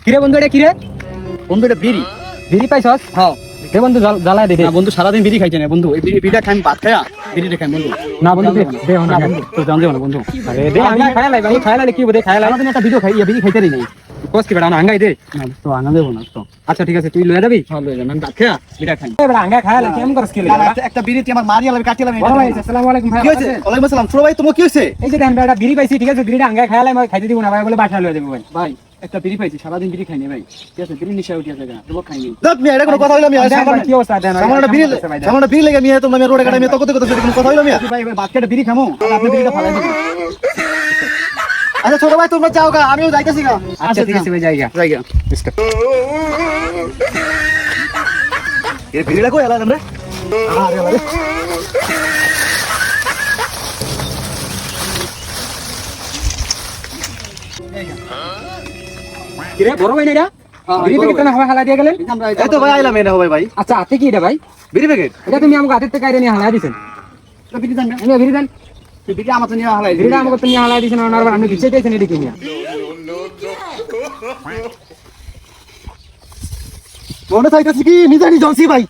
কিরে বন্ধু, এটা কিরে? বন্ধু এটা বিড়ি। বিড়ি পাইছস? হ্যাঁ দে বন্ধু, জ্বালায় দে। না বন্ধু সারাদিন বিড়ি খাইছে না বন্ধু, এই বিড়িটা খাই ভাত খায়া বিড়িটা খাই বন্ধু। না বন্ধু দে না বন্ধু তোর জান দেব না বন্ধু। আরে দে, আঙ্গা খায়া লাই ভাই, খায়া লাইলে কি হবে? খায়া লাই সারাদিন একটা ভিডিও খাই বিড়ি খাইতে নাই। কোস কি বেড়া না আঙ্গাই দে। না তো আনা দেব না তো। আচ্ছা ঠিক আছে, তুই লয়ে যাবি। ভালো হয়ে যাবে, আমি ভাত খায়া বিড়িটা খাই। এ বেড়া আঙ্গা খায়া লাই কেমন করছ কি লাই? একটা বিড়ি আমার মারি আলাম কাটি আলাম। বড় ভাই আসসালামু আলাইকুম ভাই। কি হইছে? ওয়ালাইকুম আসসালাম। ছোট ভাই তোমার কি হইছে? এই যে দেখেন বেড়া বিড়ি পাইছি, ঠিক আছে, বিড়িটা আঙ্গা খায়া লাই, খাইতে দিব না ভাই, বলে বাসা লয়ে যাবো ভাই। ভাই একটা বিড়ি পাইছি, সারাদিন বিড়ি খাইনি ভাই। ঠিক আছে, বিড়ি নিশা উঠে আছে, তো খাইনি। এটা কোনো কথা হইলো মিয়া? কি অবস্থা দেন? সামান্য বিড়ি লেগে মিয়া তোমরা রোডে কাটা মিয়া তকতে কথা কোনো কথা হইলো মিয়া? ভাই ভাই ভাত খেতে বিড়ি খামো, আর আপনি বিড়িটা ফালাই দিবেন। আচ্ছা ছোট ভাই তোমরা যাও গা, আমিও যাইতেছি গা। আচ্ছা ঠিক আছে ভাই, জায়গা জায়গা এ ভিড়িটা কই এলাম রে? আরে আরে কিরে বড় ভাই না এটা? বিড়ি প্যাকেট না হাওয়া হালা দিয়ে গেলেন? এই তো ভাই আইলাম এনে হবে ভাই। আচ্ছা হাতে কি এটা ভাই? বিড়ি প্যাকেট। এটা তুমি আমাকে হাতের থেকে আইরে নিয়ে হালা দিছেন। বিড়ি দেন না, আমি বিড়ি দেন। বিড়ি আমার তো নিয়ে হালাই বিড়িটা আমাকে তো নিয়ে হালা দিছেন, আর আমি দিতে চাইছেন এদিকে নিয়ে। মনে চাইতেছি কি নিজে নিজে ভাই।